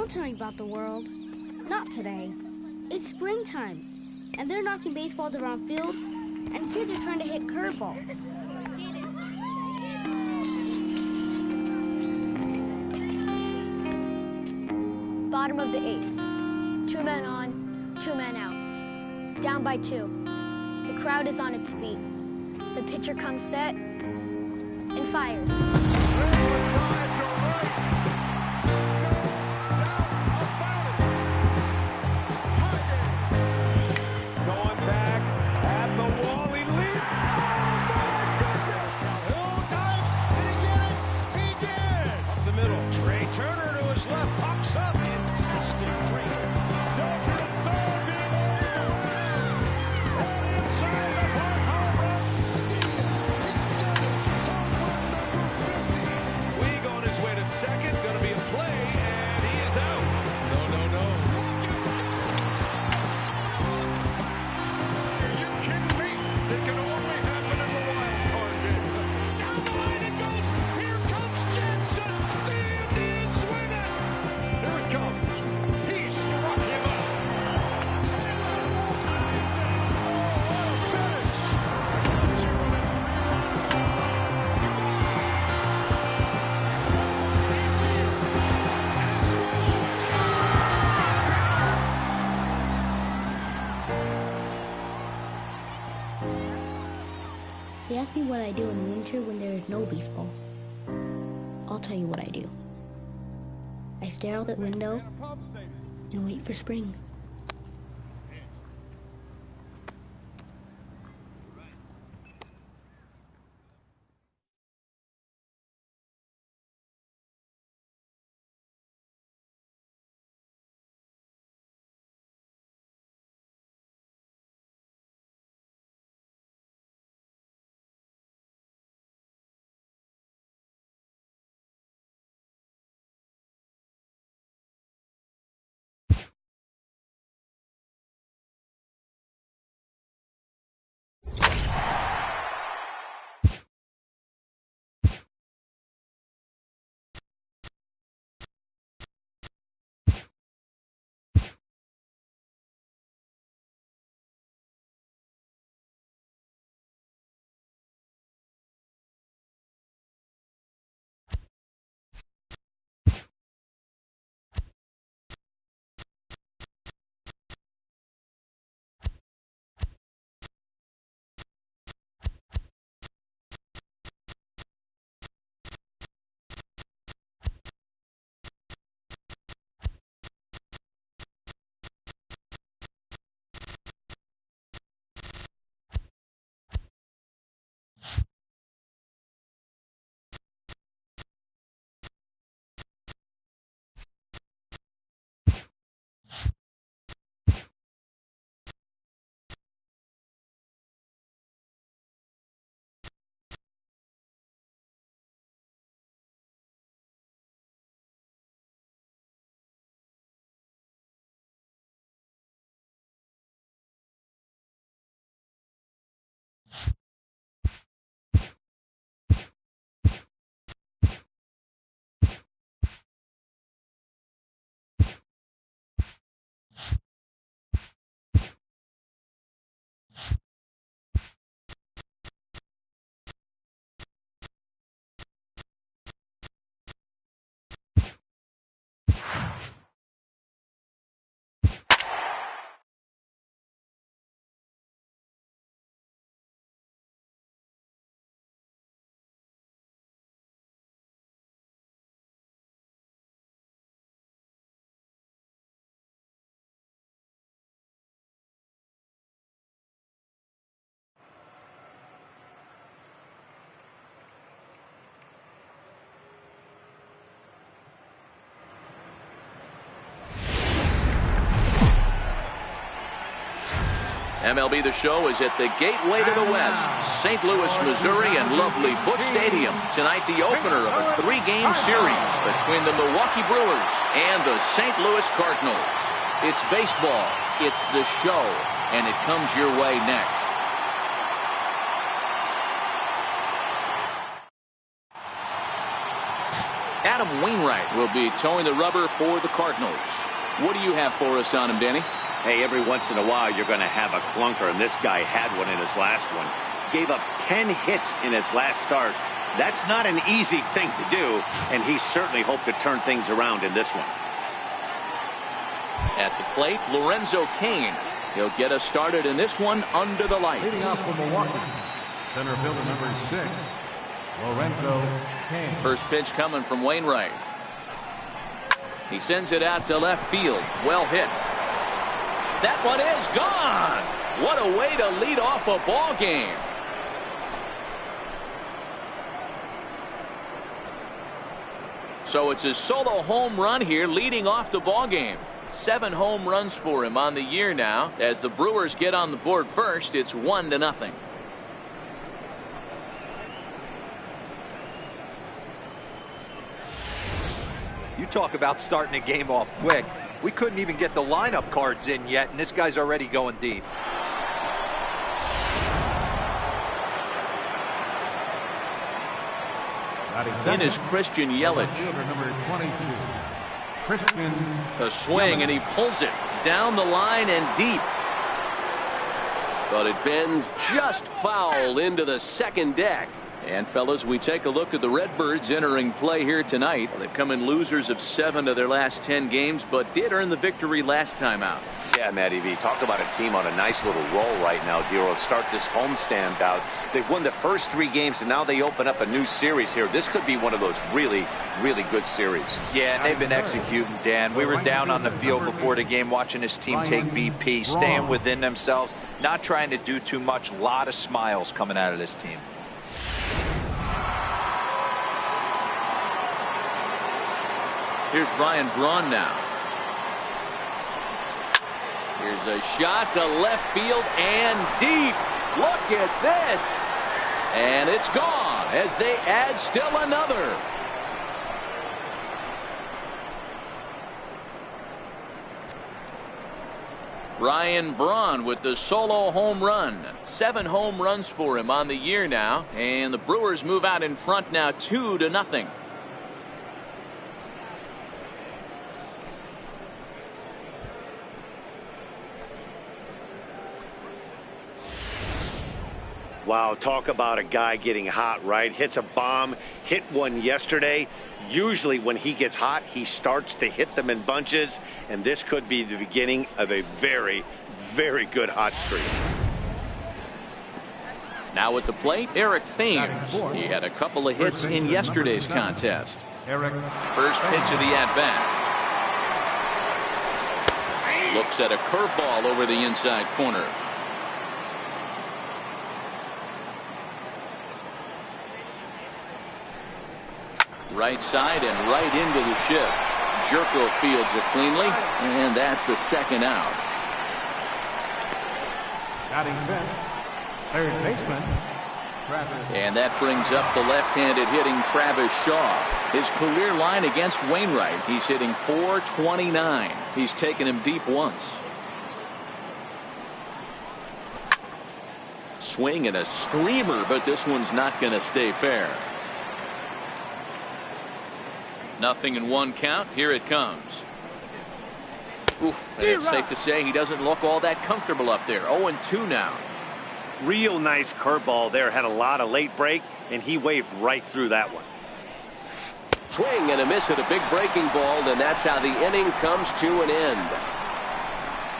Don't tell me about the world. Not today. It's springtime, and they're knocking baseballs around fields, and kids are trying to hit curveballs. Bottom of the 8th. 2 men on, 2 men out. Down by 2. The crowd is on its feet. The pitcher comes set and fires. They ask me what I do in winter when there is no baseball. I'll tell you what I do. I stare out the window and wait for spring. MLB The Show is at the gateway to the West, St. Louis, Missouri, and lovely Busch Stadium. Tonight, the opener of a 3-game series between the Milwaukee Brewers and the St. Louis Cardinals. It's baseball, it's the show, and it comes your way next. At Adam Wainwright will be towing the rubber for the Cardinals. What do you have for us on him, Danny? Hey, every once in a while you're going to have a clunker, and this guy had one in his last one. Gave up 10 hits in his last start. That's not an easy thing to do, and he certainly hoped to turn things around in this one. At the plate, Lorenzo Cain. He'll get us started in this one under the lights. Leading off for Milwaukee, center fielder number 6, Lorenzo Cain. First pitch coming from Wainwright. He sends it out to left field. Well hit. That one is gone. What a way to lead off a ball game. So it's a solo home run here leading off the ball game. 7 home runs for him on the year now. As the Brewers get on the board first, it's 1-0. You talk about starting a game off quick. We couldn't even get the lineup cards in yet, and this guy's already going deep. In is Christian Yelich. Number 22, Christian. A swing, and he pulls it down the line and deep. But it bends just foul into the second deck. And fellas, we take a look at the Redbirds entering play here tonight. They've come in losers of 7 of their last 10 games, but did earn the victory last time out. Yeah, Matty V, talk about a team on a nice little roll right now, Dero. Start this homestand out. They've won the first 3 games, and now they open up a new series here. This could be one of those really, really good series. Yeah, and they've been executing, Dan. We were down on the field before the game watching this team take BP, staying within themselves, not trying to do too much. A lot of smiles coming out of this team. Here's Ryan Braun now. Here's a shot to left field and deep. Look at this. And it's gone as they add still another. Ryan Braun with the solo home run. 7 home runs for him on the year now. And the Brewers move out in front now 2-0. Wow, talk about a guy getting hot, right? Hits a bomb, hit one yesterday. Usually when he gets hot, he starts to hit them in bunches, and this could be the beginning of a very, very good hot streak. Now at the plate, Eric Thames. He had a couple of hits in yesterday's contest. First pitch of the at-bat. Looks at a curveball over the inside corner. Right side and right into the shift. Jerko fields it cleanly, and that's the second out. Batting fifth, third baseman, Travis. And that brings up the left-handed hitting Travis Shaw. His career line against Wainwright, he's hitting .429. He's taken him deep once. Swing and a screamer, but this one's not going to stay fair. 0-1 count. Here it comes. Oof, and it's safe to say he doesn't look all that comfortable up there. 0-2 now. Real nice curveball there. Had a lot of late break, and he waved right through that one. Swing and a miss at a big breaking ball, and that's how the inning comes to an end.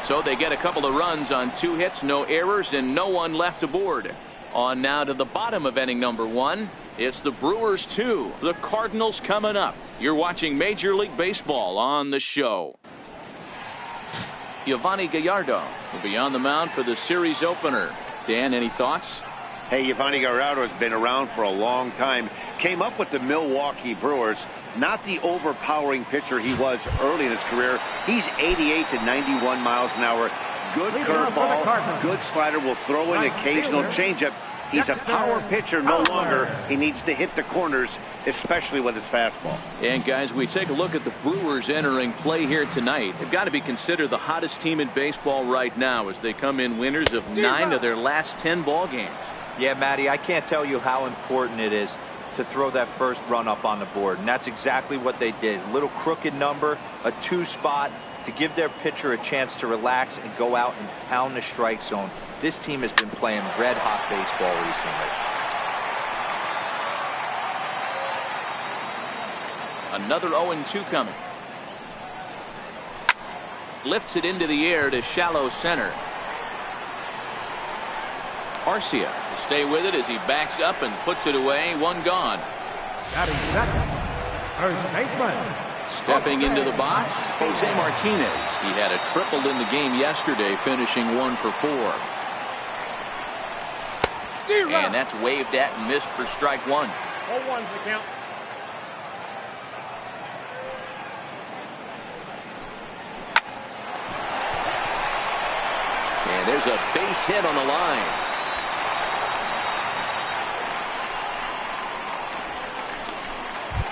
So they get a couple of runs on 2 hits, no errors, and no one left aboard. On now to the bottom of inning number 1. It's the Brewers 2, the Cardinals coming up. You're watching Major League Baseball on the show. Yovani Gallardo will be on the mound for the series opener. Dan, any thoughts? Hey, Yovani Gallardo has been around for a long time. Came up with the Milwaukee Brewers. Not the overpowering pitcher he was early in his career. He's 88 to 91 miles an hour. Good curveball, good slider, will throw an occasional changeup. He's a power pitcher no longer. He needs to hit the corners, especially with his fastball. And guys, we take a look at the Brewers entering play here tonight. They've got to be considered the hottest team in baseball right now as they come in winners of 9 of their last 10 ball games. Yeah, Matty, I can't tell you how important it is to throw that first run up on the board, and that's exactly what they did. A little crooked number, a 2 spot, to give their pitcher a chance to relax and go out and pound the strike zone. This team has been playing red-hot baseball recently. Another 0-2 coming. Lifts it into the air to shallow center. Arcia to stay with it as he backs up and puts it away. 1 gone. Batting second, first baseman. Stepping into the box, Jose Martinez. He had a triple in the game yesterday, finishing 1 for 4. And that's waved at and missed for strike 1. 0-1's the count. And there's a base hit on the line.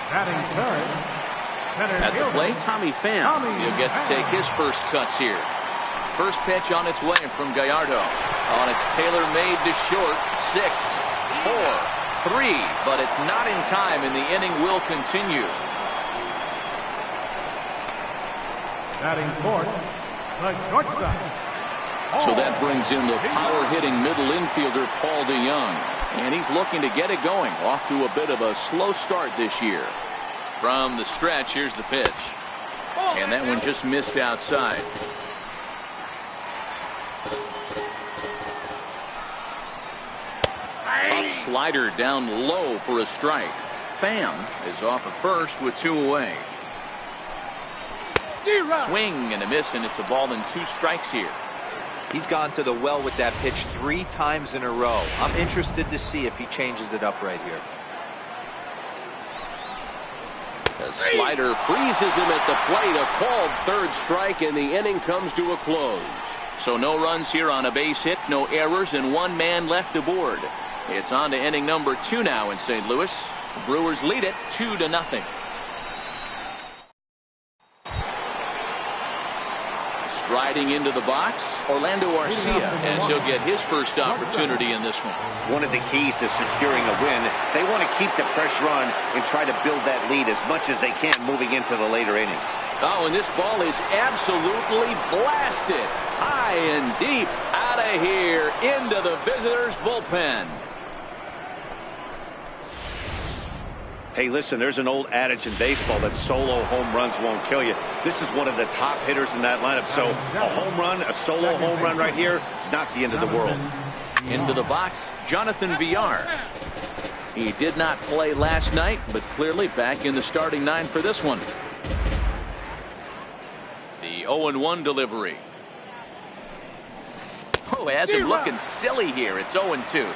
Batting third, center At the fielder, plate, Tommy Pham. He'll get to take his first cuts here. First pitch on its way from Gallardo. On its tailor-made to short. 6, 4, 3. But it's not in time, and the inning will continue. Batting fourth, the shortstop. So that brings in the power-hitting middle infielder Paul DeYoung. And he's looking to get it going. Off to a bit of a slow start this year. From the stretch, here's the pitch. And that one just missed outside. Tough slider down low for a strike. Pham is off at first with 2 away. Swing and a miss, and it's a ball and 2 strikes here. He's gone to the well with that pitch 3 times in a row. I'm interested to see if he changes it up right here. The slider freezes him at the plate. A called third strike, and the inning comes to a close. So no runs here on a base hit, no errors, and 1 man left aboard. It's on to inning number 2 now in St. Louis. The Brewers lead it 2-0. Striding into the box, Orlando Arcia, as he'll get his first opportunity in this one. One of the keys to securing a win, they want to keep the pressure on and try to build that lead as much as they can moving into the later innings. Oh, and this ball is absolutely blasted. High and deep, out of here, into the visitors' bullpen. Hey, listen, there's an old adage in baseball that solo home runs won't kill you. This is one of the top hitters in that lineup. So a home run, a solo home run right here is not the end of the world. Into the box, Jonathan Villar. He did not play last night, but clearly back in the starting 9 for this one. The 0-1 delivery. Oh, has him looking silly here. It's 0-2.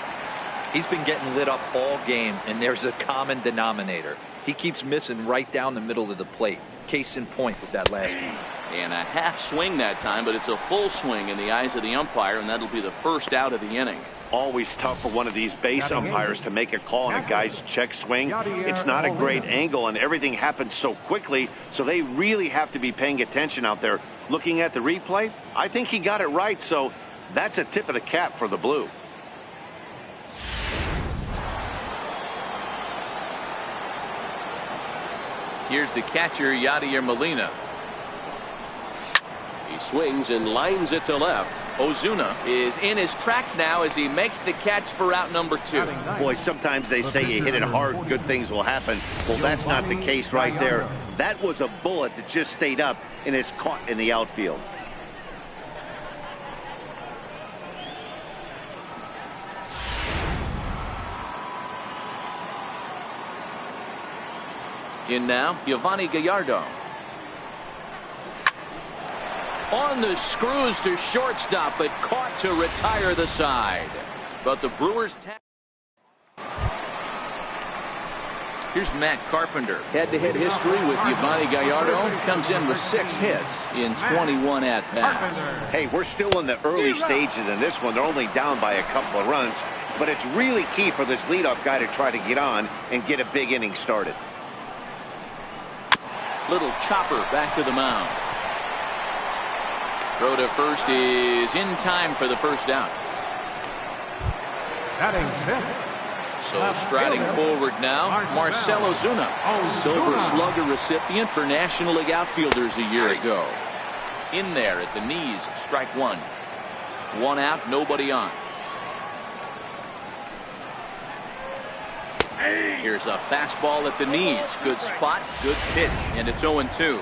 He's been getting lit up all game, and there's a common denominator. He keeps missing right down the middle of the plate. Case in point with that last one. And a half swing that time, but it's a full swing in the eyes of the umpire, and that'll be the first out of the inning. Always tough for one of these base umpires to make a call on a guy's check swing. It's not a great angle, and everything happens so quickly, so they really have to be paying attention out there. Looking at the replay, I think he got it right, so that's a tip of the cap for the Blue. Here's the catcher, Yadier Molina. He swings and lines it to left. Ozuna is in his tracks now as he makes the catch for out number 2. Boy, sometimes they say you hit it hard, good things will happen. Well, that's not the case right there. That was a bullet that just stayed up and is caught in the outfield. In now, Giovanni Gallardo. On the screws to shortstop, but caught to retire the side. But the Brewers... Here's Matt Carpenter. Head-to-head history with Giovanni Gallardo. Comes in with 6 hits in 21 at-bats. Hey, we're still in the early stages in this one. They're only down by a couple of runs. But it's really key for this leadoff guy to try to get on and get a big inning started. Little chopper back to the mound. Throw to first is in time for the first out. Batting fifth, So striding forward now, Marcell Ozuna, Silver Slugger recipient for National League outfielders a year ago. In there at the knees, strike one. One out, nobody on. Here's a fastball at the knees. Good spot, good pitch, and it's 0-2.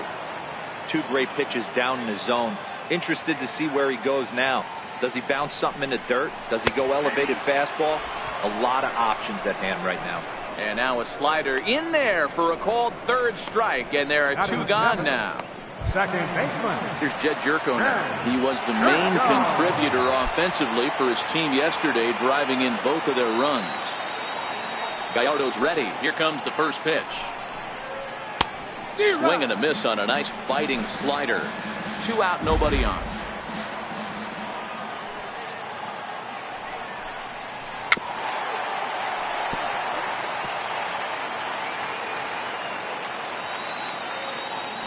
Two great pitches down in the zone. Interested to see where he goes now. Does he bounce something in the dirt? Does he go elevated fastball? A lot of options at hand right now. And now a slider in there for a called third strike, and there are two gone now. Second baseman. Here's Jed Jerko now. He was the main contributor offensively for his team yesterday, driving in both of their runs. Gallardo's ready. Here comes the first pitch. Swing and a miss on a nice biting slider. Two out, nobody on.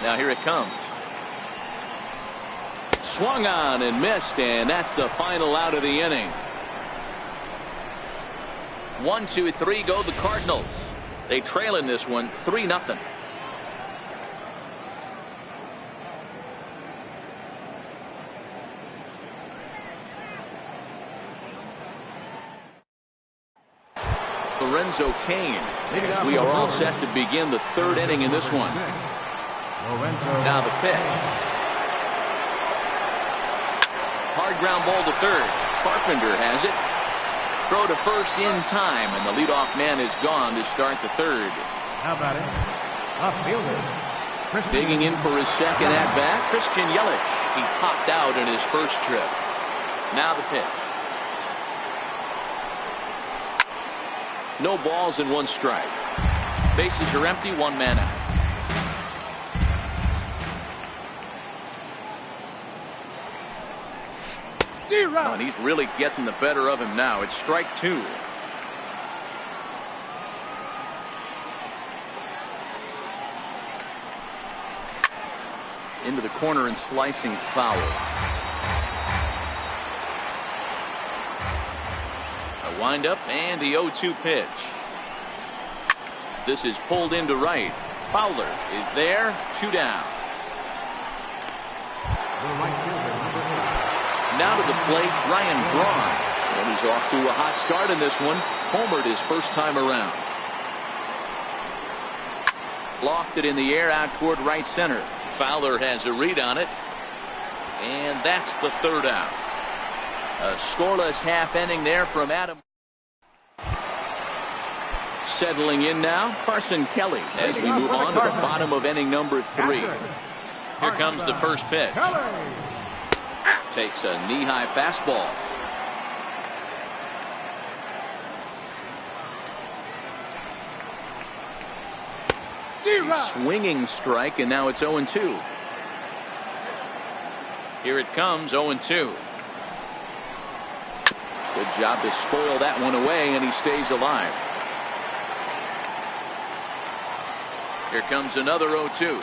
Now here it comes. Swung on and missed, and that's the final out of the inning. 1, 2, 3 go the Cardinals. They trail in this one 3-0. Lorenzo Cain, as we are all set to begin the third inning in this one. Now the pitch. Hard ground ball to third. Carpenter has it. Throw to first in time, and the leadoff man is gone to start the third. How about it? Upfielder. Digging in for his second at bat, Christian Yelich. He popped out in his first trip. Now the pitch. No balls and one strike. Bases are empty, one man out. And he's really getting the better of him now. It's strike two. Into the corner and slicing foul. A windup and the 0-2 pitch. This is pulled into right. Fowler is there. Two down. Now to the plate, Ryan Braun. And he's off to a hot start in this one. Homered his first time around. Lofted in the air out toward right center. Fowler has a read on it. And that's the third out. A scoreless half inning there from Adam. Settling in now, Carson Kelly as we move on to the bottom of inning number 3. Here comes the first pitch. Takes a knee-high fastball. A swinging strike, and now it's 0-2. Here it comes, 0-2. Good job to spoil that one away, and he stays alive. Here comes another 0-2.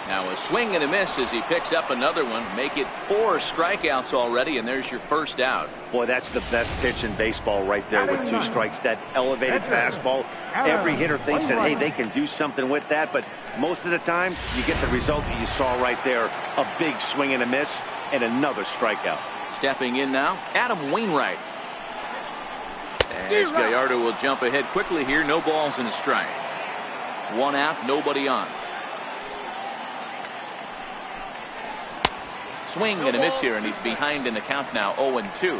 Now a swing and a miss as he picks up another one. Make it 4 strikeouts already, and there's your first out. Boy, that's the best pitch in baseball right there with 2 strikes. That elevated fastball. Every hitter thinks that, hey, they can do something with that, but most of the time you get the result that you saw right there. A big swing and a miss and another strikeout. Stepping in now, Adam Wainwright. As Gallardo will jump ahead quickly here. No balls and a strike. 1 out, nobody on. Swing and a miss here, and he's behind in the count now, 0-2.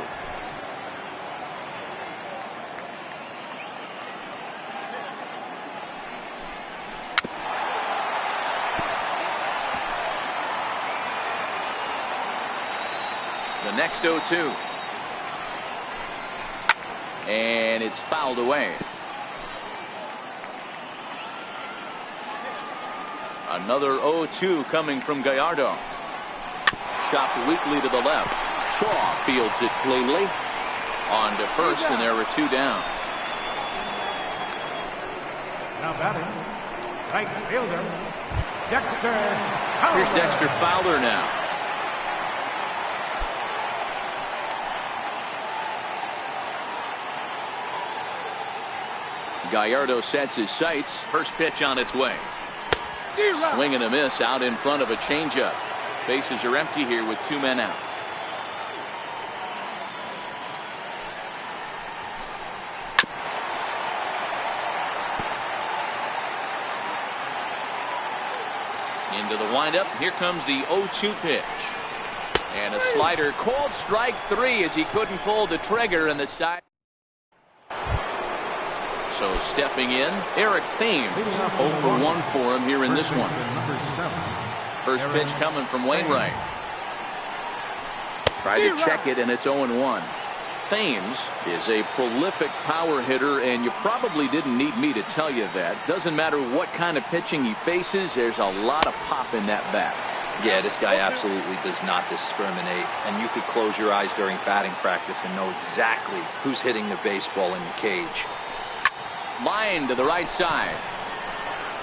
The next 0-2. And it's fouled away. Another 0-2 coming from Gallardo. Chopped weakly to the left. Shaw fields it cleanly. On to first, and there were 2 down. Now batting, right fielder, Dexter Fowler. Here's Dexter Fowler now. Gallardo sets his sights. First pitch on its way. Swing and a miss out in front of a changeup. Bases are empty here with 2 men out. Into the windup. Here comes the 0-2 pitch. And a slider called strike 3 as he couldn't pull the trigger in the side. So stepping in, Eric Thames. 0 for 1 for him here in this one. First pitch coming from Wainwright. Tried to check it, and it's 0-1. Thames is a prolific power hitter, and you probably didn't need me to tell you that. Doesn't matter what kind of pitching he faces, there's a lot of pop in that bat. Yeah, this guy absolutely does not discriminate, and you could close your eyes during batting practice and know exactly who's hitting the baseball in the cage. Line to the right side.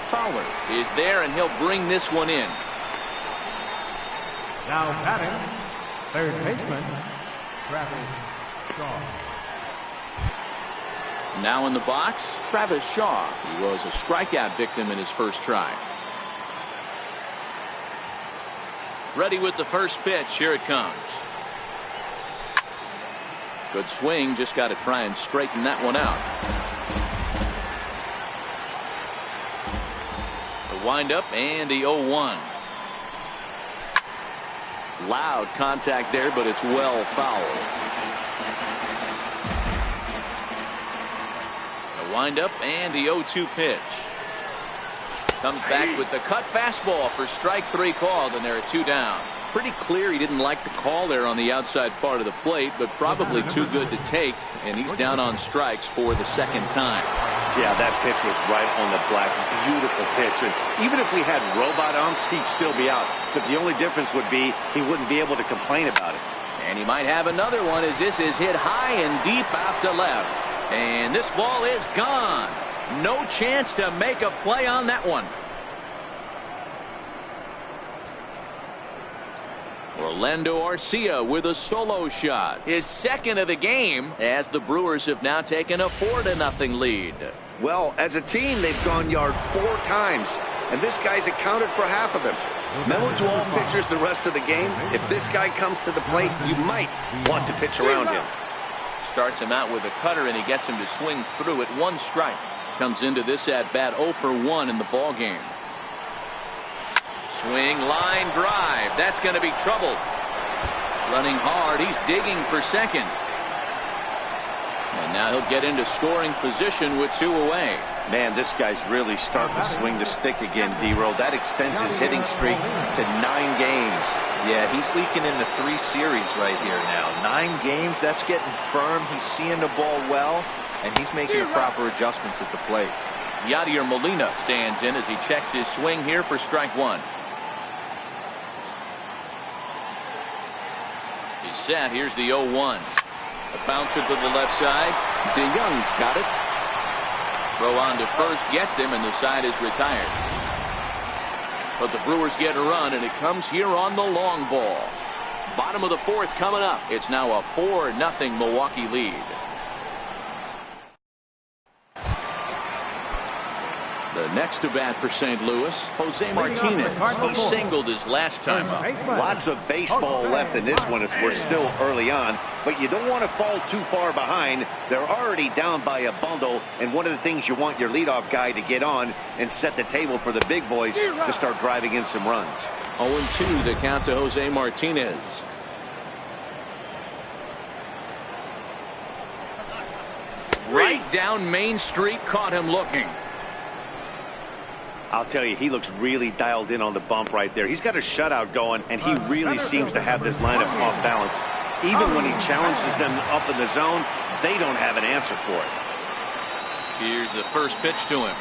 Fowler is there, and he'll bring this one in. Now batting, third baseman, Travis Shaw. Now in the box, Travis Shaw. He was a strikeout victim in his first try. Ready with the first pitch. Here it comes. Good swing. Just got to try and straighten that one out. The windup and the 0-1. Loud contact there, but it's well fouled. The windup and the 0-2 pitch. Comes back with the cut fastball for strike 3 called, and there are 2 down. Pretty clear he didn't like the call there on the outside part of the plate, but probably too good to take, and he's down on strikes for the second time. Yeah, that pitch was right on the black. Beautiful pitch. And even if we had robot umps, he'd still be out. But the only difference would be he wouldn't be able to complain about it. And he might have another one as this is hit high and deep out to left. And this ball is gone. No chance to make a play on that one. Orlando Arcia with a solo shot. His second of the game as the Brewers have now taken a 4-0 lead. Well, as a team, they've gone yard 4 times, and this guy's accounted for half of them. Memo to all pitchers the rest of the game. If this guy comes to the plate, you might want to pitch around him. Starts him out with a cutter, and he gets him to swing through it. 1 strike. Comes into this at bat 0 for 1 in the ball game. Swing, line, drive. That's going to be trouble. Running hard. He's digging for second. And now he'll get into scoring position with 2 away. Man, this guy's really starting to swing the stick again, D-Row. That extends his hitting streak to 9 games. Yeah, he's leaking into 3 series right here now. 9 games, that's getting firm. He's seeing the ball well, and he's making the proper adjustments at the plate. Yadier Molina stands in as he checks his swing here for strike 1. He's set. Here's the 0-1. A bouncer to the left side. DeYoung's got it. Throw on to first gets him, and the side is retired. But the Brewers get a run, and it comes here on the long ball. Bottom of the 4th coming up. It's now a 4-0 Milwaukee lead. The next to bat for St. Louis, Jose Martinez. He singled his last time up. Lots of baseball left in this one as we're still early on, but you don't want to fall too far behind. They're already down by a bundle, and one of the things you want your leadoff guy to get on and set the table for the big boys to start driving in some runs. 0-2 the count to Jose Martinez. Right down Main Street, caught him looking. I'll tell you, he looks really dialed in on the bump right there. He's got a shutout going, and he really seems to have this lineup off balance. Even when he challenges them up in the zone, they don't have an answer for it. Here's the first pitch to him.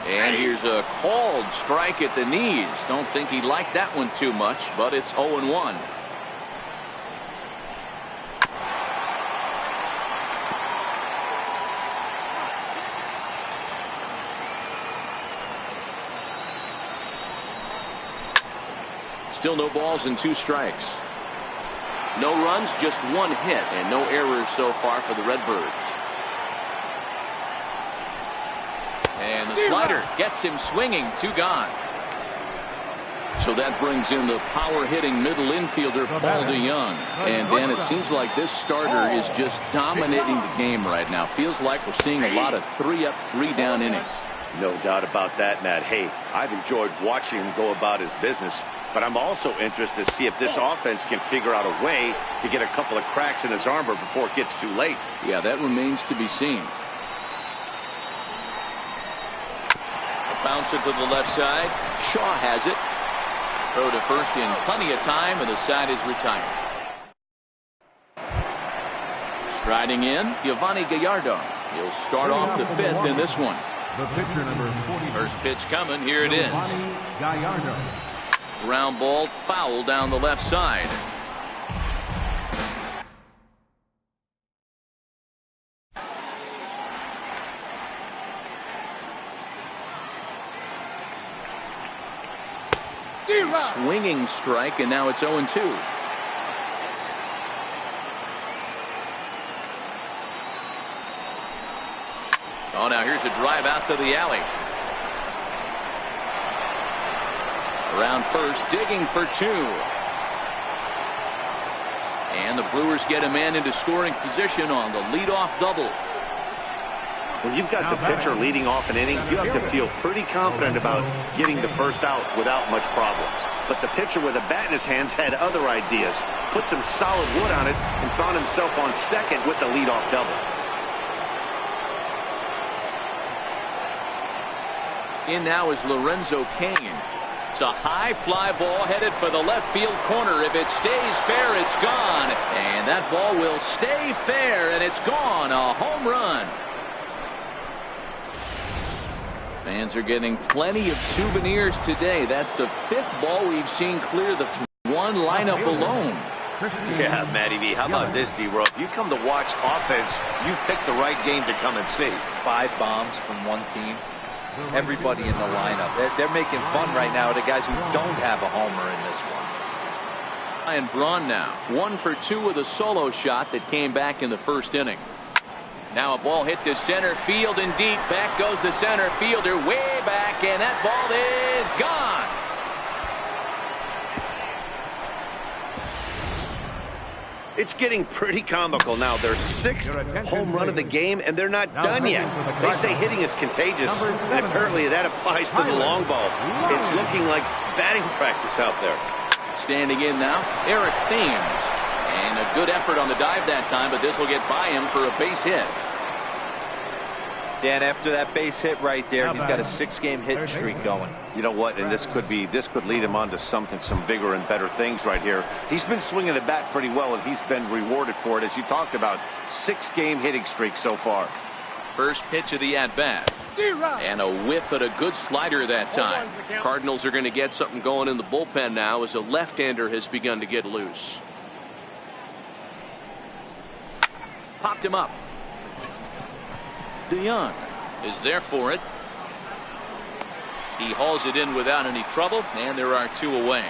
And here's a called strike at the knees. Don't think he liked that one too much, but it's 0-1. Still no balls and 2 strikes. No runs, just 1 hit, and no errors so far for the Redbirds. And the slider gets him swinging. 2 gone. So that brings in the power-hitting middle infielder, Paul DeYoung. And, Dan, it seems like this starter is just dominating the game right now. Feels like we're seeing a lot of 3-up, 3-down innings. No doubt about that, Matt. Hey, I've enjoyed watching him go about his business, but I'm also interested to see if this offense can figure out a way to get a couple of cracks in his armor before it gets too late. Yeah, that remains to be seen. A bouncer to the left side. Shaw has it. Throw to first in plenty of time, and the side is retired. Striding in, Giovanni Gallardo. He'll start off the 5th in this one. The pitcher, number 40. First pitch coming. Here it is. Giovanni Gallardo. Ground ball, foul down the left side. Swinging strike, and now it's 0-2. Oh, now here's a drive out to the alley. Around first, digging for 2. And the Brewers get a man into scoring position on the leadoff double. When you've got the pitcher leading off an inning, you have to feel pretty confident about getting the first out without much problems. But the pitcher with a bat in his hands had other ideas. Put some solid wood on it and found himself on second with the leadoff double. In now is Lorenzo Cain. It's a high fly ball headed for the left field corner. If it stays fair, it's gone. And that ball will stay fair, and it's gone. A home run. Fans are getting plenty of souvenirs today. That's the 5th ball we've seen clear the 1 lineup alone. Yeah, Matty V, how about this, D-Row? If you come to watch offense, you pick the right game to come and see. 5 bombs from one team. Everybody in the lineup. They're making fun right now of the guys who don't have a homer in this one. And Braun now 1 for 2 with a solo shot that came back in the first inning. Now a ball hit to center field and deep. Back goes the center fielder way back, and that ball is gone. It's getting pretty comical now. Their 6th home run of the game, and they're not done yet. They say hitting is contagious, and apparently that applies to the long ball. It's looking like batting practice out there. Standing in now, Eric Thames. And a good effort on the dive that time, but this will get by him for a base hit. Dan, after that base hit right there, he's got a 6-game hit streak going. You know what? And this could lead him on to some bigger and better things right here. He's been swinging the bat pretty well, and he's been rewarded for it, as you talked about. 6-game hitting streak so far. First pitch of the at-bat. And a whiff at a good slider that time. Cardinals are going to get something going in the bullpen now as a left-hander has begun to get loose. Popped him up. DeYoung is there for it. He hauls it in without any trouble, and there are 2 away.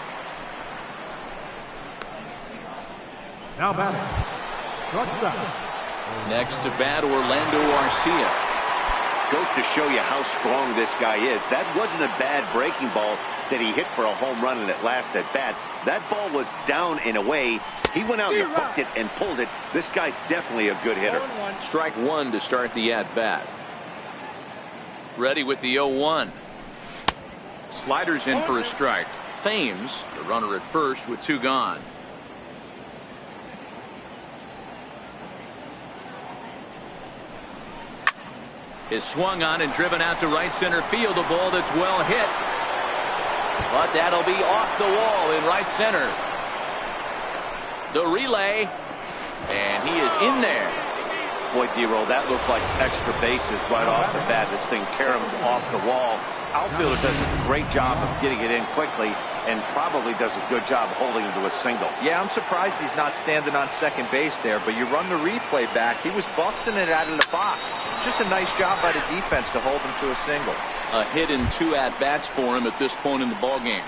Now batting. Shortstop. Next to bat, Orlando Arcia. Goes to show you how strong this guy is. That wasn't a bad breaking ball that he hit for a home run in at last at bat. That ball was down and away. He went out and hooked it and pulled it. This guy's definitely a good hitter. Strike 1 to start the at-bat. Ready with the 0-1. Sliders in for a strike. Thames, the runner at first with 2 gone. Is swung on and driven out to right center field. A ball that's well hit. But that'll be off the wall in right center. The relay, and he is in there. Boy, D-Roll, that looked like extra bases right off the bat. This thing caroms off the wall. Outfielder does a great job of getting it in quickly and probably does a good job holding him to a single. Yeah, I'm surprised he's not standing on second base there, but you run the replay back. He was busting it out of the box. It's just a nice job by the defense to hold him to a single. A hit in 2 at-bats for him at this point in the ballgame.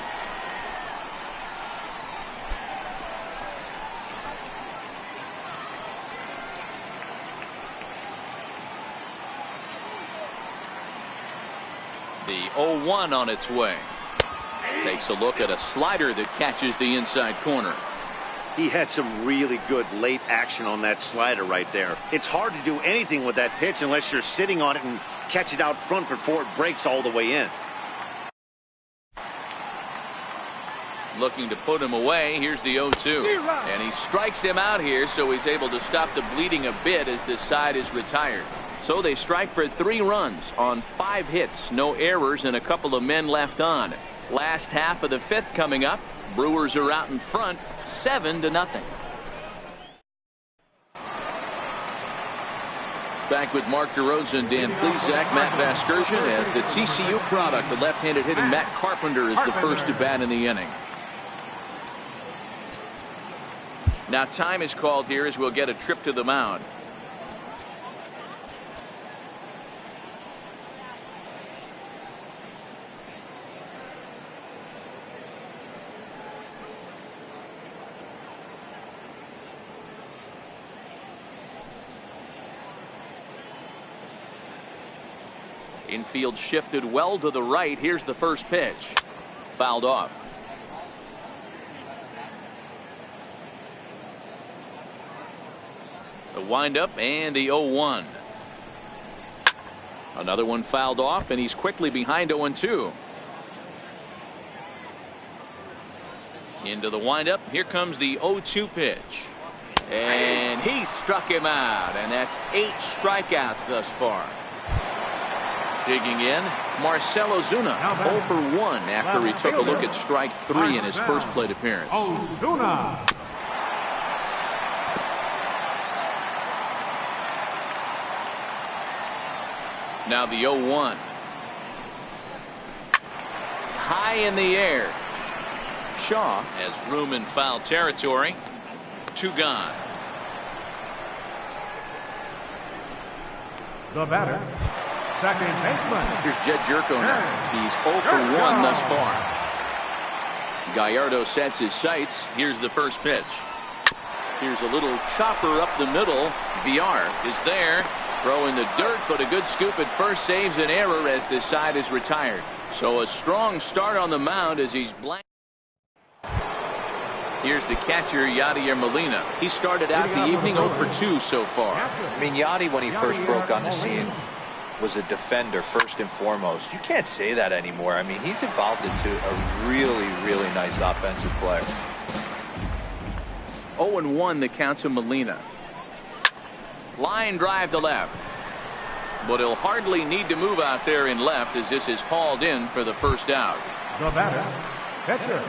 The 0-1 on its way. Takes a look at a slider that catches the inside corner. He had some really good late action on that slider right there. It's hard to do anything with that pitch unless you're sitting on it and catch it out front before it breaks all the way in. Looking to put him away. Here's the 0-2. And he strikes him out here, so he's able to stop the bleeding a bit as this side is retired. So they strike for 3 runs on 5 hits. No errors and a couple of men left on. Last half of the 5th coming up. Brewers are out in front 7-0. Back with Mark DeRosa and Dan Plesac, Matt Vasgersian as the TCU product. The left-handed hitting Matt Carpenter is the first to bat in the inning. Now time is called here as we'll get a trip to the mound. Infield shifted well to the right. Here's the first pitch. Fouled off. The windup and the 0-1. Another one fouled off, and he's quickly behind 0-2. Into the windup. Here comes the 0-2 pitch. And he struck him out, and that's 8 strikeouts thus far. Digging in, Marcell Ozuna, 0 for 1 after he took a look at strike 3 in his first plate appearance. Ozuna. Now the 0-1. High in the air. Shaw has room in foul territory. 2 gone. The batter, second baseman. Here's Jed Jerko now. He's 0 for 1 thus far. Gallardo sets his sights. Here's the first pitch. Here's a little chopper up the middle. Villar is there. Throw in the dirt, but a good scoop at first saves an error as this side is retired. So a strong start on the mound as he's blank. Here's the catcher, Yadier Molina. He started out the evening 0 for 2 so far. I mean, Yadi, when he first broke on the scene, was a defender first and foremost. You can't say that anymore. I mean, he's evolved into a really, really nice offensive player. 0-1 the count to Molina. Line drive to left. But he'll hardly need to move out there in left as this is hauled in for the first out. The batter, catcher.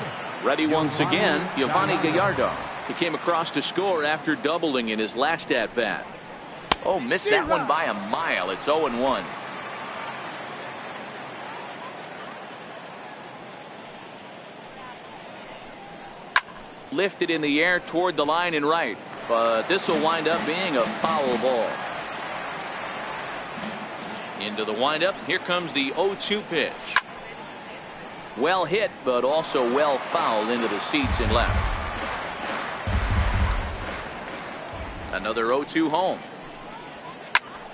Ready once again, Giovanni Gallardo. He came across to score after doubling in his last at-bat. Oh, missed that one by a mile. It's 0-1. Lifted in the air toward the line and right. But this will wind up being a foul ball. Into the windup. Here comes the 0-2 pitch. Well hit, but also well fouled into the seats in left. Another 0-2 home.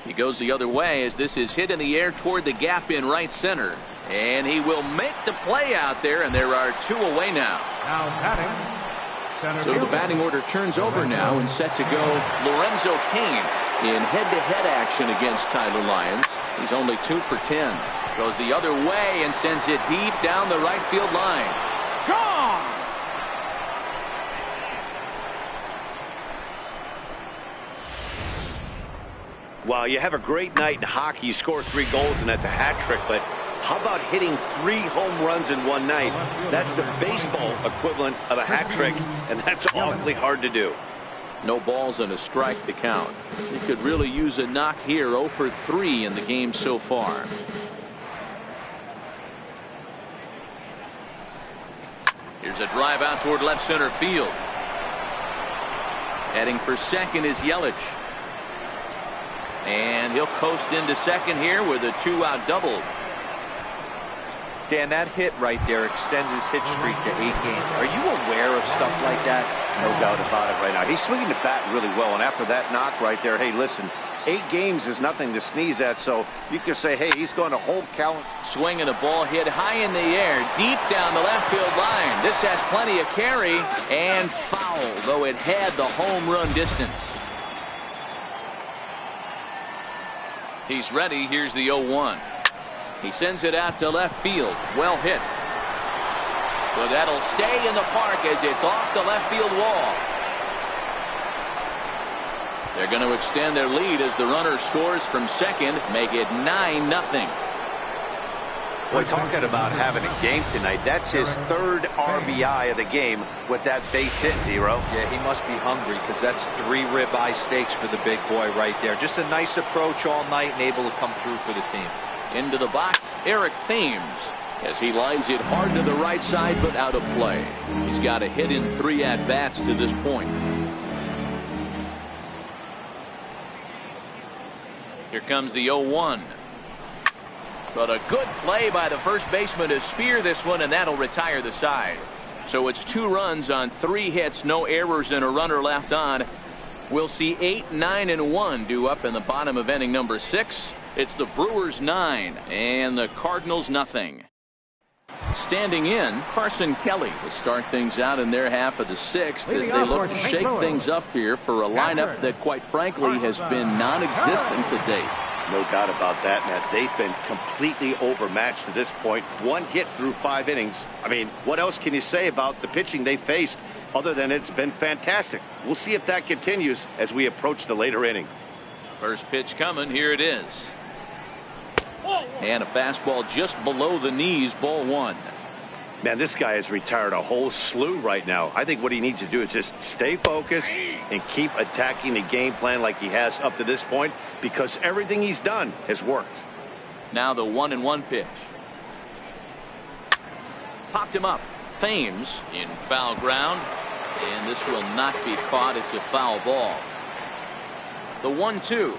He goes the other way as this is hit in the air toward the gap in right center. And he will make the play out there, and there are 2 away now. Now batting. So the batting order turns over now and set to go Lorenzo Cain in head-to-head action against Tyler Lyons. He's only 2 for 10. Goes the other way and sends it deep down the right field line. Gone! Wow, you have a great night in hockey. You score 3 goals, and that's a hat trick. But how about hitting 3 home runs in one night? That's the baseball equivalent of a hat trick, and that's awfully hard to do. No balls and a strike to count. He could really use a knock here. 0 for 3 in the game so far. Here's a drive out toward left center field. Heading for second is Yelich. And he'll coast into second here with a 2-out double. Dan, that hit right there extends his hit streak to 8 games. Are you aware of stuff like that? No doubt about it right now. He's swinging the bat really well, and after that knock right there, hey, listen, 8 games is nothing to sneeze at, so you can say, hey, he's going to hold count. Swinging a ball hit high in the air, deep down the left field line. This has plenty of carry, and foul, though it had the home run distance. He's ready. Here's the 0-1. He sends it out to left field. Well hit. But that'll stay in the park as it's off the left field wall. They're going to extend their lead as the runner scores from second, make it 9-0. We're talking about having a game tonight. That's his 3rd RBI of the game with that base hit, Dero. Yeah, he must be hungry because that's 3 ribeye steaks for the big boy right there. Just a nice approach all night and able to come through for the team. Into the box, Eric Thames, as he lines it hard to the right side but out of play. He's got a hit in 3 at-bats to this point. Here comes the 0-1. But a good play by the first baseman to spear this one, and that'll retire the side. So it's 2 runs on 3 hits, no errors, and a runner left on. We'll see 8, 9, and 1 due up in the bottom of inning number 6. It's the Brewers 9 and the Cardinals nothing. Standing in, Carson Kelly to start things out in their half of the 6th as they look to shake things up here for a lineup that, quite frankly, has been non-existent to date. No doubt about that, Matt. They've been completely overmatched to this point. 1 hit through 5 innings. I mean, what else can you say about the pitching they faced other than it's been fantastic? We'll see if that continues as we approach the later inning. First pitch coming. Here it is. And a fastball just below the knees, ball 1. Man, this guy has retired a whole slew right now. I think what he needs to do is just stay focused and keep attacking the game plan like he has up to this point, because everything he's done has worked. Now the 1-1 pitch. Popped him up. Thames in foul ground, and this will not be caught. It's a foul ball. The 1-2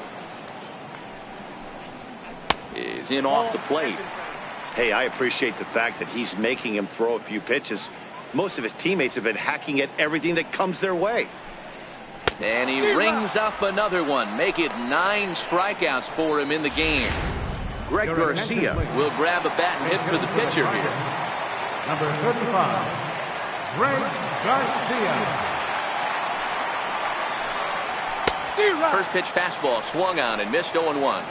is in off the plate. Hey, I appreciate the fact that he's making him throw a few pitches. Most of his teammates have been hacking at everything that comes their way. And he rings up another one. Make it 9 strikeouts for him in the game. Greg Garcia will grab a bat and hit for the pitcher here. Number 35, Greg Garcia. First pitch fastball swung on and missed. 0-1.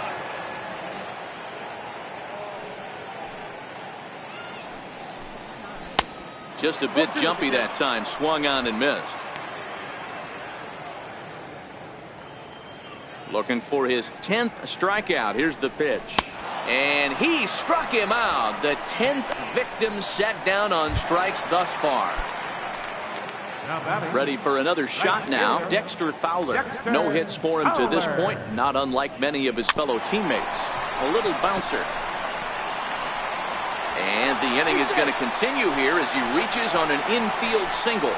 Just a bit jumpy that time. Swung on and missed. Looking for his 10th strikeout. Here's the pitch. And he struck him out. The 10th victim set down on strikes thus far. Ready for another shot now. Dexter Fowler. No hits for him to this point, not unlike many of his fellow teammates. A little bouncer. And the inning is going to continue here as he reaches on an infield single.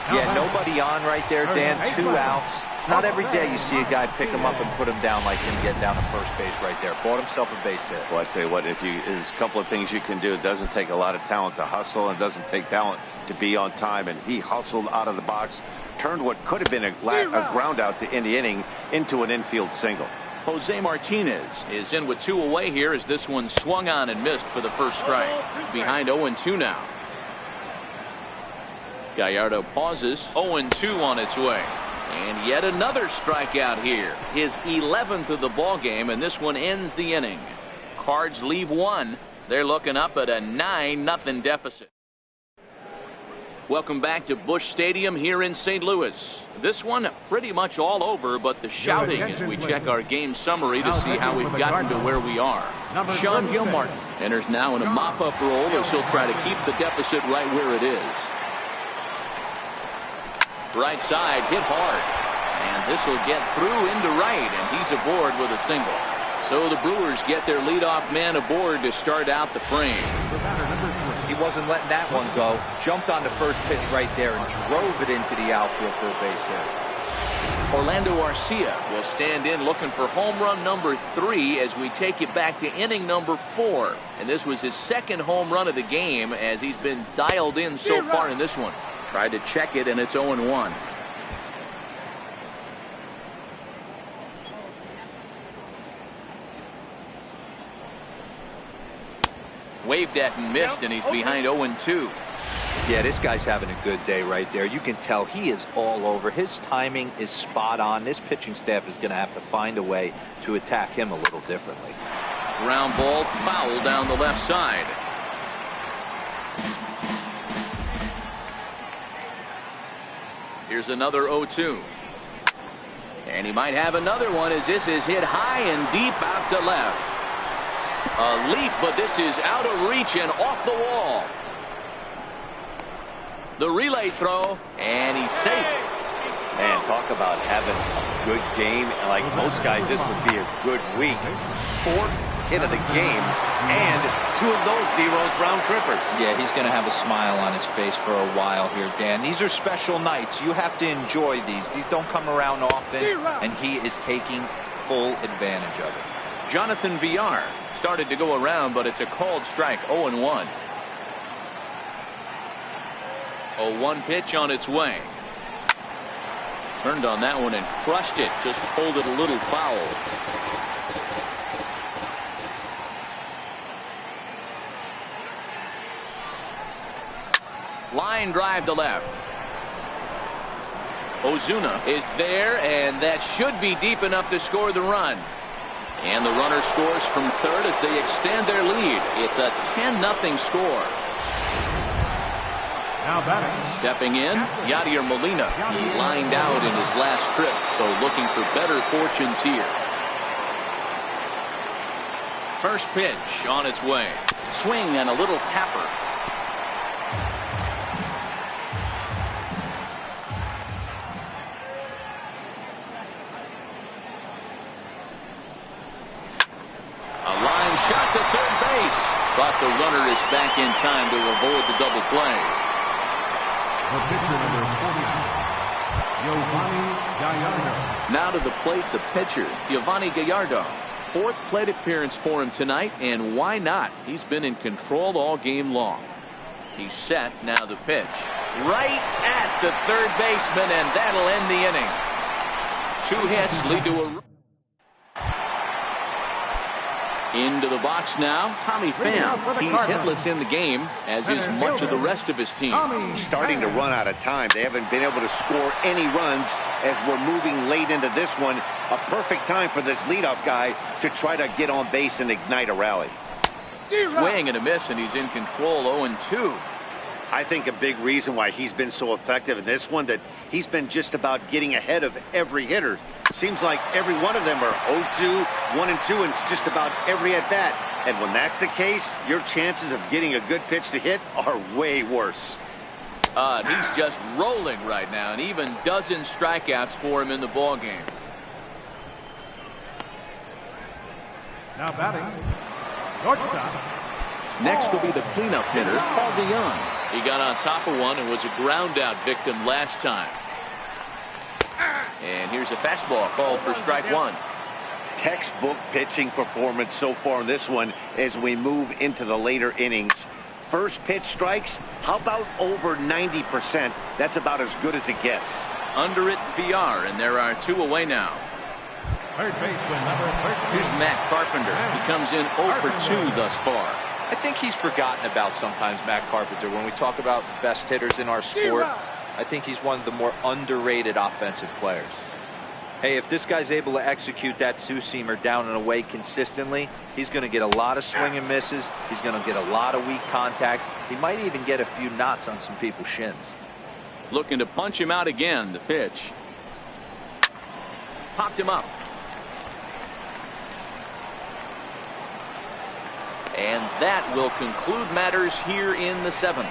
Yeah, nobody on right there, Dan. 2 outs. It's not every day you see a guy pick him up and put him down like him, get down to first base right there. Bought himself a base hit. Well, I tell you what, there's a couple of things you can do. It doesn't take a lot of talent to hustle, and it doesn't take talent to be on time. And he hustled out of the box, turned what could have been a ground out to end the inning into an infield single. Jose Martinez is in with 2 away here as this one swung on and missed for the first strike. It's behind 0-2 now. Gallardo pauses. 0-2 on its way. And yet another strikeout here. His 11th of the ball game, and this one ends the inning. Cards leave 1. They're looking up at a 9-0 deficit. Welcome back to Busch Stadium here in St. Louis. This one pretty much all over, but the shouting as we check our game summary to see how we've gotten to where we are. Sean Gilmartin enters now in a mop-up role as he'll try to keep the deficit right where it is. Right side hit hard, and this will get through into right, and he's aboard with a single. So the Brewers get their leadoff man aboard to start out the frame. He wasn't letting that one go. Jumped on the first pitch right there and drove it into the outfield for a base hit. Orlando Arcia will stand in looking for home run number 3 as we take you back to inning number 4. And this was his 2nd home run of the game as he's been dialed in so far in this one. Tried to check it, and it's 0-1. Waved at and missed, and he's behind 0-2. Yeah, this guy's having a good day right there. You can tell he is all over. His timing is spot on. This pitching staff is going to have to find a way to attack him a little differently. Ground ball, foul down the left side. Here's another 0-2. And he might have another one as this is hit high and deep out to left. A leap, but this is out of reach and off the wall. The relay throw, and he's safe. And talk about having a good game. Like most guys, this would be a good week. Fourth hit of the game, and 2 of those D-Rose round trippers. Yeah, he's going to have a smile on his face for a while here, Dan. These are special nights. You have to enjoy these. These don't come around often, and he is taking full advantage of it. Jonathan Villar started to go around, but it's a called strike. 0-1. 0-1 pitch on its way. Turned on that one and crushed it. Just pulled it a little foul. Line drive to left. Ozuna is there, and that should be deep enough to score the run. And the runner scores from third as they extend their lead. It's a 10-0 score. Now batting. Stepping in, Yadier Molina. He lined out in his last trip, so looking for better fortunes here. First pitch on its way. Swing and a little tapper. A line shot to third base, but the runner is back in time to avoid the double play. The pitcher, number 49, Giovanni Gallardo. Now to the plate, the pitcher, Giovanni Gallardo. 4th plate appearance for him tonight, and why not? He's been in control all game long. He's set, now the pitch. Right at the third baseman, and that'll end the inning. 2 hits lead to a... Into the box now, Tommy Pham. He's hitless in the game, as is much of the rest of his team. Starting to run out of time. They haven't been able to score any runs as we're moving late into this one. A perfect time for this leadoff guy to try to get on base and ignite a rally. Swing and a miss, and he's in control. 0-2. I think a big reason why he's been so effective in this one, that he's been just about getting ahead of every hitter. Seems like every one of them are 0-2, 1-2, and it's just about every at-bat. And when that's the case, your chances of getting a good pitch to hit are way worse. He's just rolling right now, and even dozen strikeouts for him in the ballgame. Now batting. Shortstop. Next will be the cleanup hitter, Paul DeYoung. He got on top of one and was a ground out victim last time. And here's a fastball called for strike 1. Textbook pitching performance so far in this one as we move into the later innings. First pitch strikes, how about over 90%? That's about as good as it gets. Under it, VR, and there are 2 away now. Third baseman, number 13. Here's Matt Carpenter. He comes in 0 for 2 thus far. I think he's forgotten about sometimes Matt Carpenter. When we talk about best hitters in our sport, I think he's one of the more underrated offensive players. Hey, if this guy's able to execute that two-seamer down and away consistently, he's going to get a lot of swing and misses. He's going to get a lot of weak contact. He might even get a few knots on some people's shins. Looking to punch him out again. The pitch. Popped him up. And that will conclude matters here in the 7th.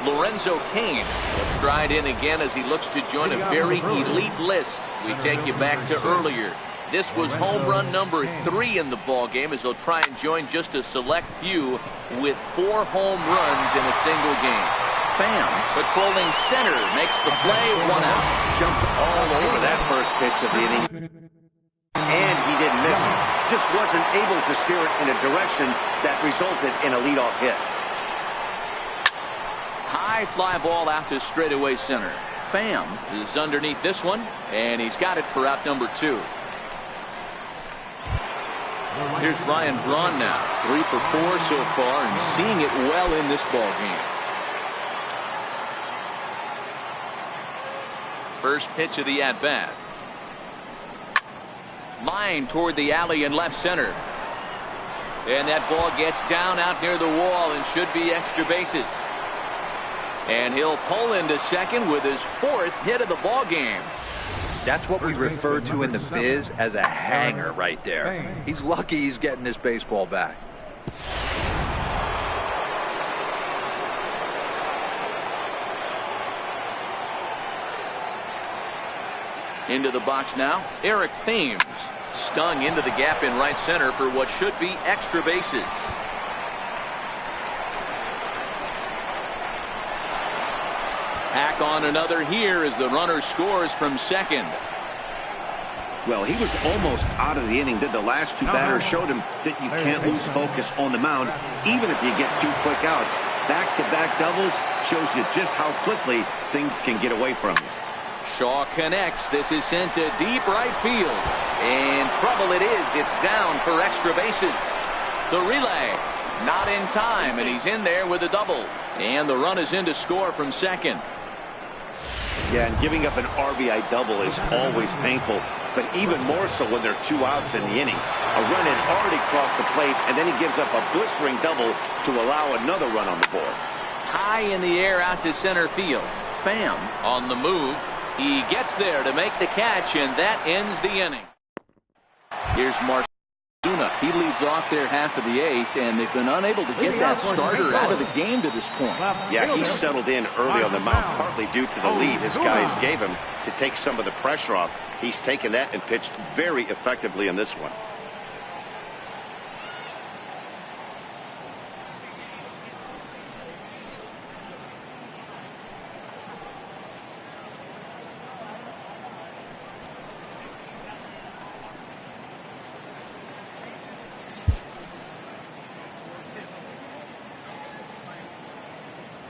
Lorenzo Cain will stride in again as he looks to join a very elite list. We take you back to earlier. This was home run number 3 in the ball game, as he'll try and join just a select few with 4 home runs in a single game. Pham, patrolling center, makes the play. 1 out. Jumped all over that first pitch of the inning. And he didn't miss it. Just wasn't able to steer it in a direction that resulted in a leadoff hit. High fly ball out to straightaway center. Pham is underneath this one, and he's got it for out number 2. Here's Ryan Braun now. 3 for 4 so far and seeing it well in this ball game. First pitch of the at-bat. Line toward the alley in left center. And that ball gets down out near the wall and should be extra bases. And he'll pull into second with his 4th hit of the ball game. That's what we refer to in the biz as a hanger right there. He's lucky he's getting this baseball back. Into the box now, Eric Thames. Stung into the gap in right center for what should be extra bases. Tack on another here as the runner scores from second. Well, he was almost out of the inning. Did the last 2 batters showed him that you can't lose focus on the mound, even if you get 2 quick outs. Back-to-back doubles shows you just how quickly things can get away from you. Shaw connects. This is sent to deep right field. And trouble it is. It's down for extra bases. The relay not in time, and he's in there with a double. And the run is in to score from second. Yeah, and giving up an RBI double is always painful, but even more so when there are 2 outs in the inning. A run had already crossed the plate, and then he gives up a blistering double to allow another run on the board. High in the air out to center field. Pham on the move. He gets there to make the catch, and that ends the inning. Here's Marcuna. He leads off their half of the 8th, and they've been unable to get that starter out of the game to this point. Yeah, he settled in early on the mound, partly due to the lead his guys gave him to take some of the pressure off. He's taken that and pitched very effectively in this one.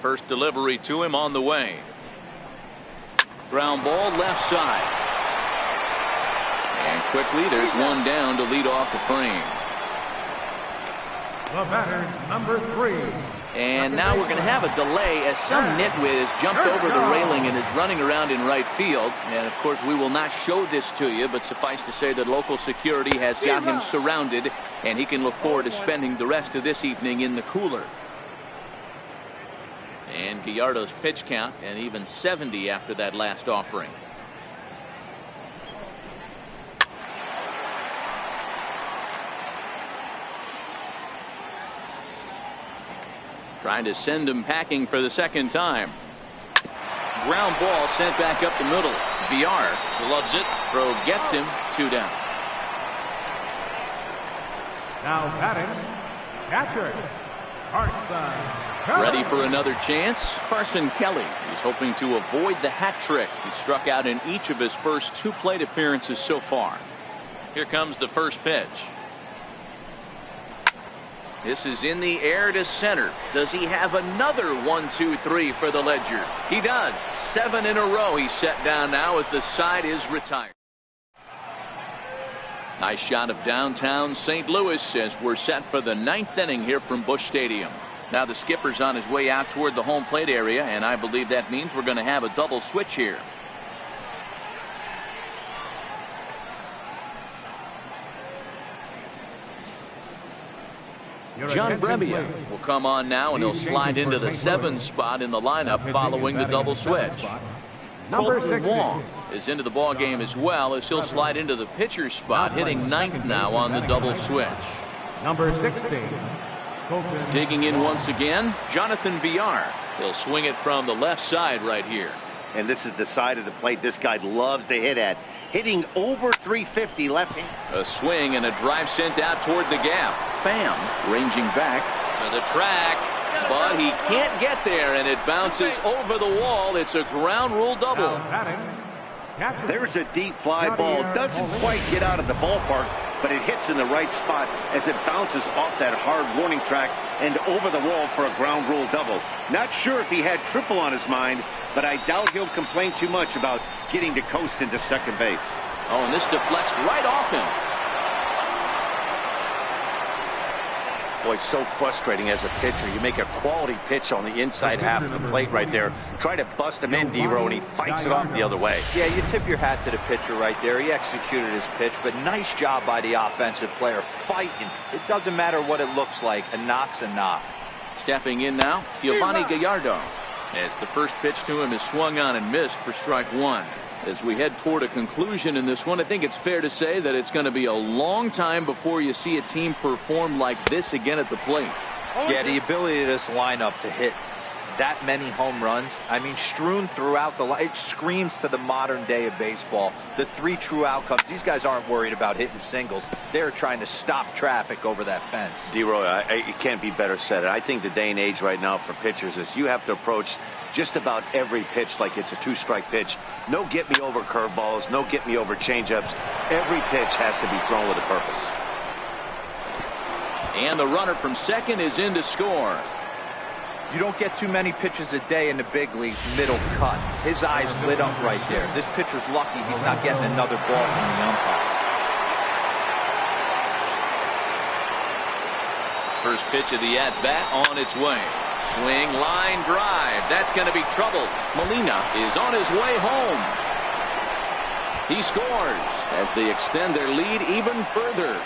First delivery to him on the way. Ground ball left side. And quickly there's one down to lead off the frame. The batter, number 3. And now we're going to have a delay as some nitwit has jumped over the railing and is running around in right field. And of course we will not show this to you, but suffice to say that local security has got him surrounded, and he can look forward to spending the rest of this evening in the cooler. And Gallardo's pitch count, and even 70 after that last offering. Trying to send him packing for the second time. Ground ball sent back up the middle. Villar loves it. Throw gets him. 2 down. Now batting, catcher, Carson. Ready for another chance. Carson Kelly. He's hoping to avoid the hat trick. He struck out in each of his first 2 plate appearances so far. Here comes the first pitch. This is in the air to center. Does he have another 1, 2, 3 for the ledger? He does. 7 in a row he's set down now as the side is retired. Nice shot of downtown St. Louis as we're set for the 9th inning here from Busch Stadium. Now the skipper's on his way out toward the home plate area, and I believe that means we're going to have a double switch here. John Brebbia will come on now, and he'll slide into the 7 spot in the lineup following the double switch. Colton Wong is into the ball game as well, as he'll slide into the pitcher's spot, hitting 9th now on the double switch. Number 16. Digging in once again, Jonathan Villar. He'll swing it from the left side right here. And this is the side of the plate this guy loves to hit at. Hitting over 350 left hand. A swing and a drive sent out toward the gap. Pham ranging back to the track, but he can't get there, and it bounces over the wall. It's a ground rule double. There's a deep fly ball. Doesn't quite get out of the ballpark, but it hits in the right spot as it bounces off that hard warning track and over the wall for a ground rule double. Not sure if he had triple on his mind, but I doubt he'll complain too much about getting to coast into second base. Oh, and this deflects right off him. Boy, so frustrating as a pitcher. You make a quality pitch on the inside half of the plate right there. Try to bust him in, D-Row, and he fights it off the other way. Yeah, you tip your hat to the pitcher right there. He executed his pitch, but nice job by the offensive player fighting. It doesn't matter what it looks like. A knock's a knock. Stepping in now, Giovanni Gallardo. As the first pitch to him is swung on and missed for strike one. As we head toward a conclusion in this one, I think it's fair to say that it's going to be a long time before you see a team perform like this again at the plate. Yeah, the ability of this lineup to hit that many home runs, I mean, strewn throughout the line, it screams to the modern day of baseball. The three true outcomes. These guys aren't worried about hitting singles. They're trying to stop traffic over that fence. D-Roy, it can't be better said. I think the day and age right now for pitchers is you have to approach just about every pitch like it's a two-strike pitch. No get-me-over curveballs, no get-me-over changeups. Every pitch has to be thrown with a purpose. And the runner from second is in to score. You don't get too many pitches a day in the big leagues middle cut. His eyes lit up right there. This pitcher's lucky he's not getting another ball from the umpire. First pitch of the at-bat on its way. Swing, line, drive. That's going to be trouble. Molina is on his way home. He scores as they extend their lead even further.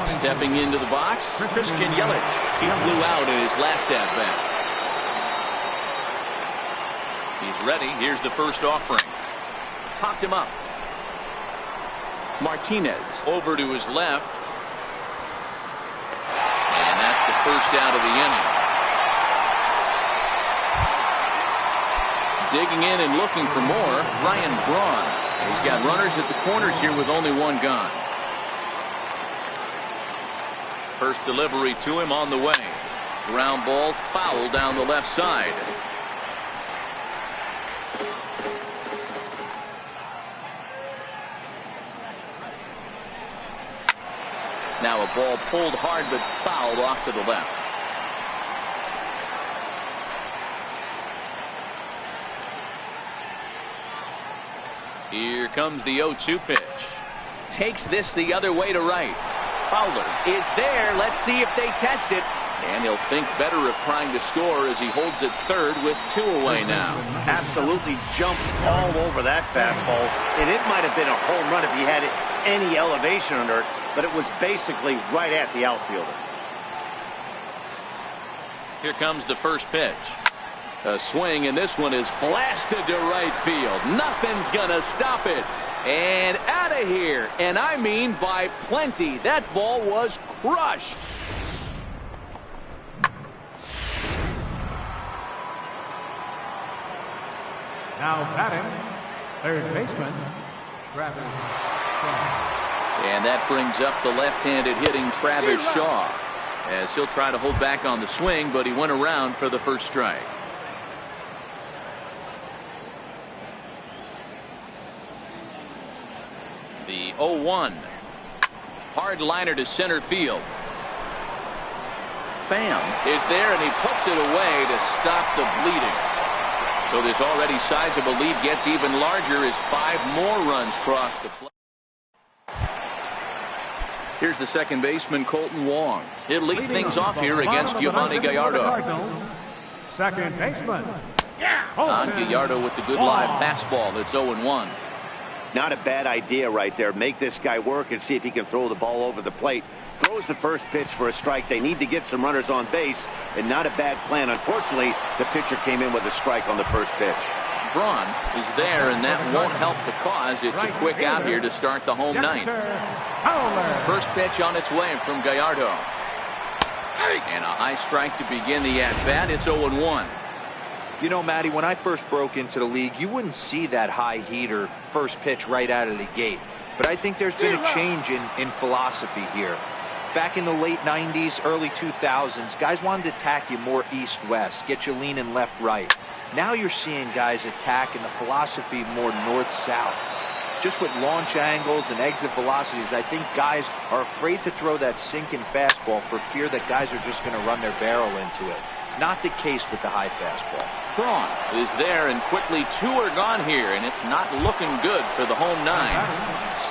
Stepping into the box, Christian Yelich. He flew out in his last at-bat. He's ready. Here's the first offering. Popped him up. Martinez over to his left. And that's the first out of the inning. Digging in and looking for more, Ryan Braun. He's got runners at the corners here with only one gone. First delivery to him on the way. Ground ball foul down the left side. Now a ball pulled hard but fouled off to the left. Here comes the 0-2 pitch. Takes this the other way to right. Fowler is there. Let's see if they test it. And he'll think better of trying to score as he holds it third with two away now. Absolutely jumped all over that fastball. And it might have been a home run if he had any elevation under it, but it was basically right at the outfielder. Here comes the first pitch. A swing, and this one is blasted to right field. Nothing's gonna stop it. And out of here, and I mean by plenty. That ball was crushed. Now batting, third baseman, Travis Shaw. And that brings up the left-handed hitting Travis Shaw, as he'll try to hold back on the swing, but he went around for the first strike. The 0-1. Hard liner to center field. Pham is there, and he puts it away to stop the bleeding. So this already sizable lead gets even larger as 5 more runs cross the plate. Here's the second baseman, Colton Wong. He'll lead things off here against Giovanni Gallardo. Second baseman. On Gallardo with the good live fastball. That's 0-1. Not a bad idea right there. Make this guy work and see if he can throw the ball over the plate. Throws the first pitch for a strike. They need to get some runners on base, and not a bad plan. Unfortunately, the pitcher came in with a strike on the first pitch. Braun is there, and that won't help the cause. It's a quick out here to start the home ninth. First pitch on its way from Gallardo. And a high strike to begin the at-bat. It's 0-1. You know, Matty, when I first broke into the league, you wouldn't see that high heater first pitch right out of the gate. But I think there's been a change in philosophy here. Back in the late 90s, early 2000s, guys wanted to attack you more east-west, get you leaning left-right. Now you're seeing guys attack in the philosophy more north-south. Just with launch angles and exit velocities, I think guys are afraid to throw that sinking fastball for fear that guys are just going to run their barrel into it. Not the case with the high fastball. Braun is there, and quickly 2 are gone here, and it's not looking good for the home 9.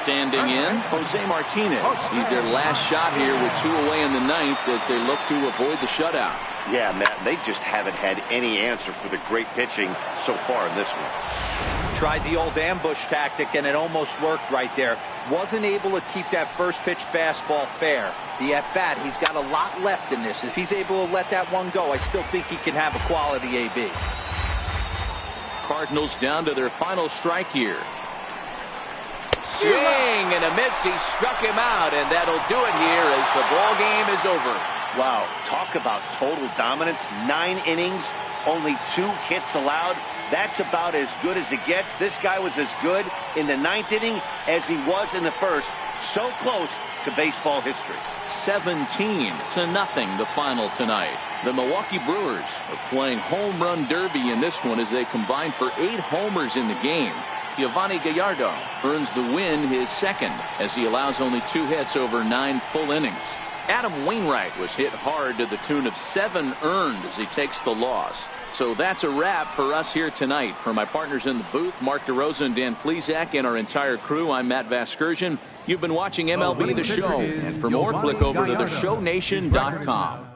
Standing in, Jose Martinez. He's their last shot here with 2 away in the 9th as they look to avoid the shutout. Yeah, Matt, they just haven't had any answer for the great pitching so far in this one. Tried the old ambush tactic, and it almost worked right there. Wasn't able to keep that first pitch fastball fair. The at-bat, he's got a lot left in this. If he's able to let that one go, I still think he can have a quality AB. Cardinals down to their final strike here. Swing and a miss. He struck him out, and that'll do it here as the ball game is over. Wow, talk about total dominance. 9 innings, only 2 hits allowed. That's about as good as it gets. This guy was as good in the 9th inning as he was in the first. So close to baseball history. 17-0 the final tonight. The Milwaukee Brewers are playing home run derby in this one as they combine for 8 homers in the game. Giovanni Gallardo earns the win, his second, as he allows only 2 hits over 9 full innings. Adam Wainwright was hit hard to the tune of 7 earned as he takes the loss. So that's a wrap for us here tonight. For my partners in the booth, Mark DeRosa and Dan Plesac, and our entire crew, I'm Matt Vasgersian. You've been watching MLB The Show. And for more, click over to theshownation.com.